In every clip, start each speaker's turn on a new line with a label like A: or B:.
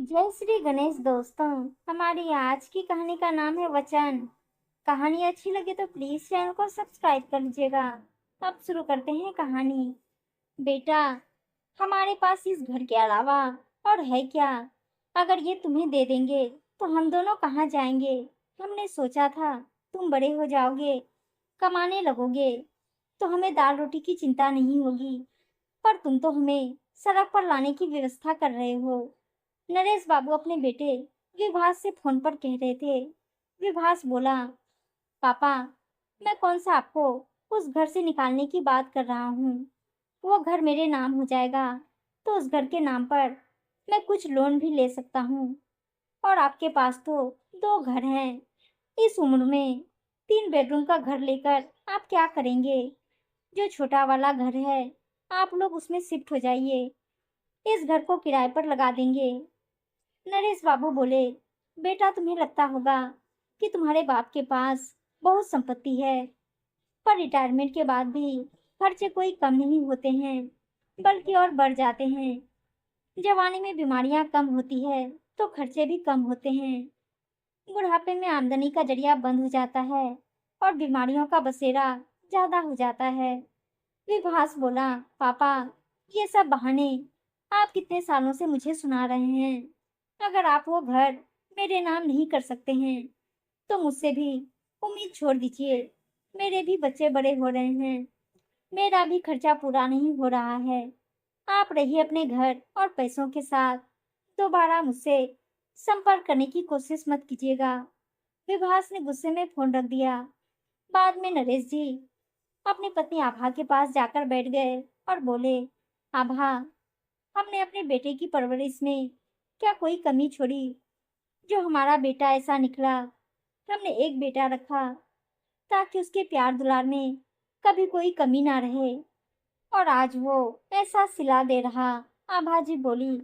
A: जय श्री गणेश दोस्तों। हमारी आज की कहानी का नाम है वचन। कहानी अच्छी लगे तो प्लीज चैनल को सब्सक्राइब कर लीजिएगा। अब शुरू करते हैं कहानी। बेटा, हमारे पास इस घर के अलावा और है क्या? अगर ये तुम्हें दे देंगे तो हम दोनों कहाँ जाएंगे? हमने सोचा था तुम बड़े हो जाओगे, कमाने लगोगे, तो हमें दाल रोटी की चिंता नहीं होगी। पर तुम तो हमें सड़क पर लाने की व्यवस्था कर रहे हो। नरेश बाबू अपने बेटे विभास से फोन पर कह रहे थे। विभास बोला, पापा, मैं कौन सा आपको उस घर से निकालने की बात कर रहा हूँ। वो घर मेरे नाम हो जाएगा तो उस घर के नाम पर मैं कुछ लोन भी ले सकता हूँ। और आपके पास तो दो घर हैं। इस उम्र में 3 बेडरूम का घर लेकर आप क्या करेंगे? जो छोटा वाला घर है, आप लोग उसमें शिफ्ट हो जाइए। इस घर को किराए पर लगा देंगे। नरेश बाबू बोले, बेटा, तुम्हें लगता होगा कि तुम्हारे बाप के पास बहुत संपत्ति है, पर रिटायरमेंट के बाद भी खर्चे कोई कम नहीं होते हैं, बल्कि और बढ़ जाते हैं। जवानी में बीमारियां कम होती है तो खर्चे भी कम होते हैं। बुढ़ापे में आमदनी का जरिया बंद हो जाता है और बीमारियों का बसेरा ज्यादा हो जाता है। विभास बोला, पापा, ये सब बहाने आप कितने सालों से मुझे सुना रहे हैं। अगर आप वो घर मेरे नाम नहीं कर सकते हैं तो मुझसे भी उम्मीद छोड़ दीजिए। मेरे भी बच्चे बड़े हो रहे हैं, मेरा भी खर्चा पूरा नहीं हो रहा है। आप रहिए अपने घर और पैसों के साथ। दोबारा मुझसे संपर्क करने की कोशिश मत कीजिएगा। विभास ने गुस्से में फोन रख दिया। बाद में नरेश जी अपनी पत्नी आभा के पास जाकर बैठ गए और बोले, आभा, हमने अपने बेटे की परवरिश में क्या कोई कमी छोड़ी? जो हमारा बेटा ऐसा निकला। हमने एक बेटा रखा ताकि उसके प्यार दुलार में कभी कोई कमी ना रहे, और आज वो ऐसा सिला दे रहा। आभा जी बोली,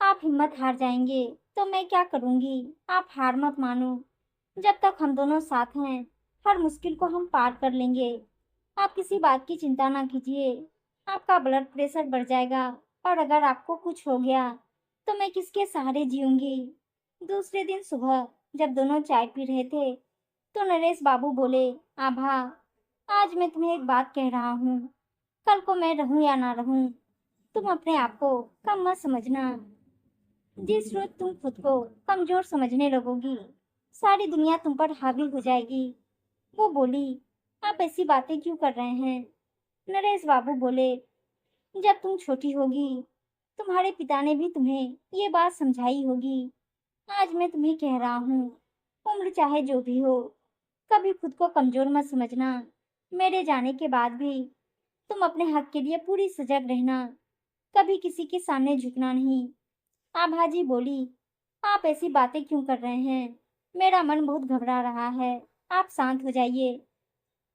A: आप हिम्मत हार जाएंगे तो मैं क्या करूंगी? आप हार मत मानो। जब तक हम दोनों साथ हैं, हर मुश्किल को हम पार कर लेंगे। आप किसी बात की चिंता ना कीजिए। आपका ब्लड प्रेशर बढ़ जाएगा, और अगर आपको कुछ हो गया तो मैं किसके सहारे जीऊंगी? दूसरे दिन सुबह जब दोनों चाय पी रहे थे तो नरेश बाबू बोले, आभा, आज मैं तुम्हें एक बात कह रहा हूँ। कल को मैं रहूं या ना रहूं, तुम अपने आप को कम मत समझना। जिस रोज तुम खुद को कमजोर समझने लगोगी, सारी दुनिया तुम पर हावी हो जाएगी। वो बोली, आप ऐसी बातें क्यों कर रहे हैं? नरेश बाबू बोले, जब तुम छोटी होगी, तुम्हारे पिता ने भी तुम्हें ये बात समझाई होगी। आज मैं तुम्हें कह रहा हूँ, उम्र चाहे जो भी हो, कभी खुद को कमजोर मत समझना। मेरे जाने के बाद भी तुम अपने हक के लिए पूरी सजग रहना, कभी किसी के सामने झुकना नहीं। आभा जी बोली, आप ऐसी बातें क्यों कर रहे हैं? मेरा मन बहुत घबरा रहा है। आप शांत हो जाइए।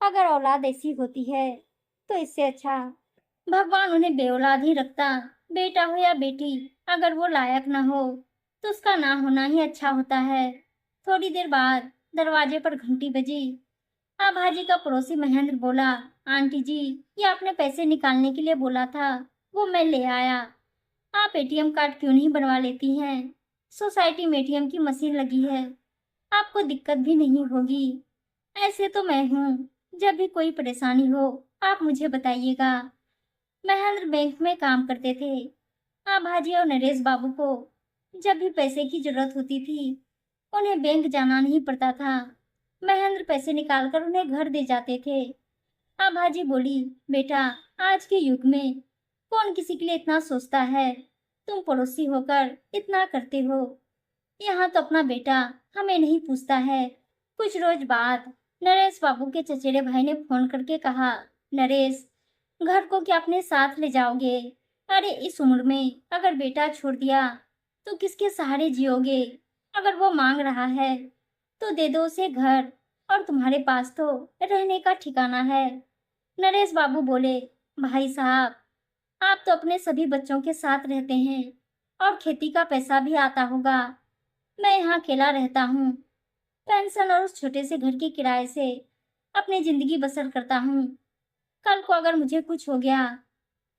A: अगर औलाद ऐसी होती है तो इससे अच्छा भगवान उन्हें बेऔलाद ही रखता। बेटा हो या बेटी, अगर वो लायक ना हो तो उसका ना होना ही अच्छा होता है। थोड़ी देर बाद दरवाजे पर घंटी बजी। आभाजी का पड़ोसी महेंद्र बोला, आंटी जी, ये आपने पैसे निकालने के लिए बोला था, वो मैं ले आया। आप एटीएम कार्ड क्यों नहीं बनवा लेती हैं? सोसाइटी में एटीएम की मशीन लगी है, आपको दिक्कत भी नहीं होगी। ऐसे तो मैं हूँ, जब भी कोई परेशानी हो आप मुझे बताइएगा। महेंद्र बैंक में काम करते थे। आभाजी और नरेश बाबू को जब भी पैसे की जरूरत होती थी, उन्हें बैंक जाना नहीं पड़ता था। महेंद्र पैसे निकालकर उन्हें घर दे जाते थे। आभाजी बोली, बेटा, आज के युग में कौन किसी के लिए इतना सोचता है? तुम पड़ोसी होकर इतना करते हो। यहाँ तो अपना बेटा हमें नहीं पूछता है। कुछ रोज बाद नरेश बाबू के चचेरे भाई ने फोन करके कहा, नरेश, घर को क्या अपने साथ ले जाओगे? अरे, इस उम्र में अगर बेटा छोड़ दिया तो किसके सहारे जियोगे? अगर वो मांग रहा है तो दे दो उसे घर, और तुम्हारे पास तो रहने का ठिकाना है। नरेश बाबू बोले, भाई साहब, आप तो अपने सभी बच्चों के साथ रहते हैं और खेती का पैसा भी आता होगा। मैं यहाँ अकेला रहता हूँ, पेंशन और उस छोटे से घर के किराए से अपनी जिंदगी बसर करता हूँ। कल को अगर मुझे कुछ हो गया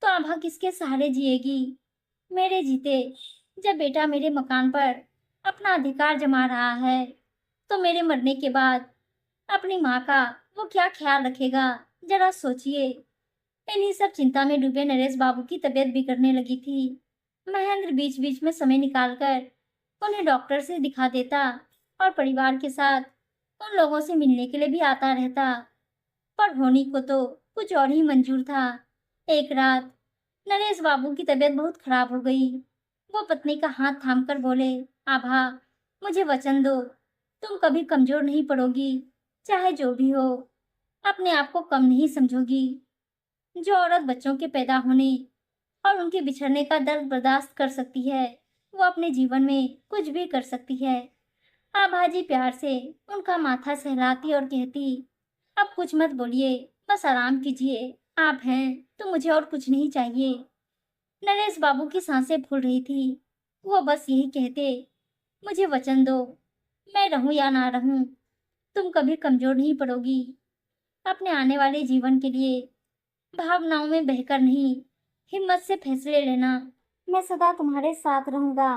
A: तो आभा किसके सहारे जिएगी? मेरे जीते जब बेटा मेरे मकान पर अपना अधिकार जमा रहा है, तो मेरे मरने के बाद अपनी माँ का वो क्या ख्याल रखेगा, जरा सोचिए। इन्हीं सब चिंता में डूबे नरेश बाबू की तबीयत बिगड़ने लगी थी। महेंद्र बीच बीच में समय निकालकर उन्हें डॉक्टर से दिखा देता और परिवार के साथ उन लोगों से मिलने के लिए भी आता रहता। पर होनी को तो कुछ और ही मंजूर था। एक रात नरेश बाबू की तबीयत बहुत खराब हो गई। वो पत्नी का हाथ थामकर बोले, आभा, मुझे वचन दो, तुम कभी कमजोर नहीं पड़ोगी, चाहे जो भी हो, अपने आप को कम नहीं समझोगी। जो औरत बच्चों के पैदा होने और उनके बिछड़ने का दर्द बर्दाश्त कर सकती है, वो अपने जीवन में कुछ भी कर सकती है। आभाजी प्यार से उनका माथा सहलाती और कहती, अब कुछ मत बोलिए, बस आराम कीजिए। आप हैं तो मुझे और कुछ नहीं चाहिए। नरेश बाबू की सांसें फूल रही थी। वो बस यही कहते, मुझे वचन दो, मैं रहूं या ना रहूं, तुम कभी कमजोर नहीं पड़ोगी। अपने आने वाले जीवन के लिए भावनाओं में बहकर नहीं, हिम्मत से फैसले लेना। मैं सदा तुम्हारे साथ रहूंगा।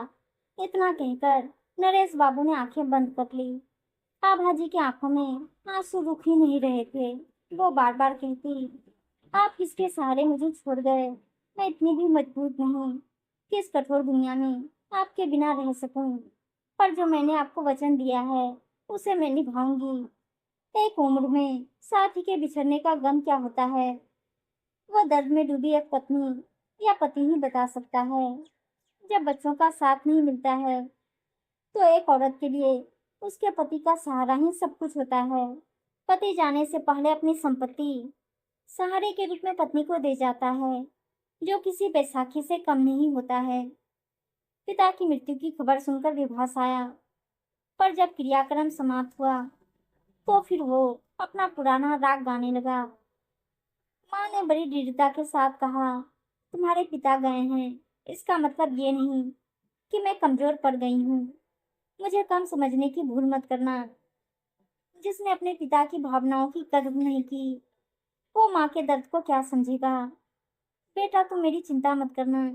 A: इतना कहकर नरेश बाबू ने आंखें बंद कर ली। आभा जी की आंखों में आंसू रुक ही नहीं रहे थे। वो बार बार कहती, आप किसके सहारे मुझे छोड़ गए। मैं इतनी भी मजबूत नहीं कि इस कठोर दुनिया में आपके बिना रह सकूं। पर जो मैंने आपको वचन दिया है, उसे मैं निभाऊंगी। एक उम्र में साथी के बिछड़ने का गम क्या होता है, वह दर्द में डूबी एक पत्नी या पति ही बता सकता है। जब बच्चों का साथ नहीं मिलता है, तो एक औरत के लिए उसके पति का सहारा ही सब कुछ होता है। पति जाने से पहले अपनी संपत्ति सहारे के रूप में पत्नी को दे जाता है, जो किसी बैसाखी से कम नहीं होता है। पिता की मृत्यु की खबर सुनकर विभास आया, पर जब क्रियाक्रम समाप्त हुआ, तो फिर वो अपना पुराना राग गाने लगा। माँ ने बड़ी दृढ़ता के साथ कहा, तुम्हारे पिता गए हैं, इसका मतलब ये नहीं कि मैं कमजोर पड़ गई हूँ। मुझे कम समझने की भूल मत करना। जिसने अपने पिता की भावनाओं की कदर नहीं की, वो माँ के दर्द को क्या समझेगा। बेटा, तुम मेरी चिंता मत करना।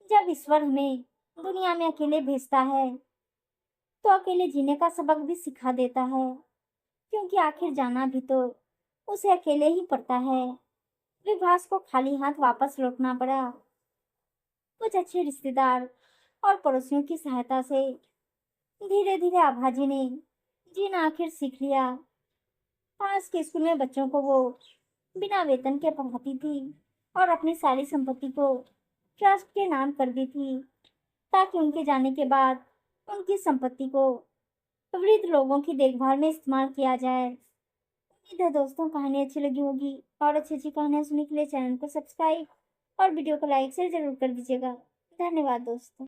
A: जब ईश्वर हमें दुनिया में अकेले भेजता है, तो अकेले जीने का सबक भी सिखा देता है, क्योंकि आखिर जाना भी तो उसे अकेले ही पड़ता है। विभास को खाली हाथ वापस लौटना पड़ा। कुछ अच्छे रिश्तेदार और पड़ोसियों की सहायता से धीरे धीरे आभाजी ने जीना आखिर सीख लिया। पास के स्कूल में बच्चों को वो बिना वेतन के पढ़ाती थी और अपनी सारी संपत्ति को ट्रस्ट के नाम कर दी थी, ताकि उनके जाने के बाद उनकी संपत्ति को वृद्ध लोगों की देखभाल में इस्तेमाल किया जाए। उम्मीद है दोस्तों, कहानी अच्छी लगी होगी, और अच्छी अच्छी कहानियां सुनने के लिए चैनल को सब्सक्राइब और वीडियो को लाइक शेयर जरूर कर दीजिएगा। धन्यवाद दोस्तों।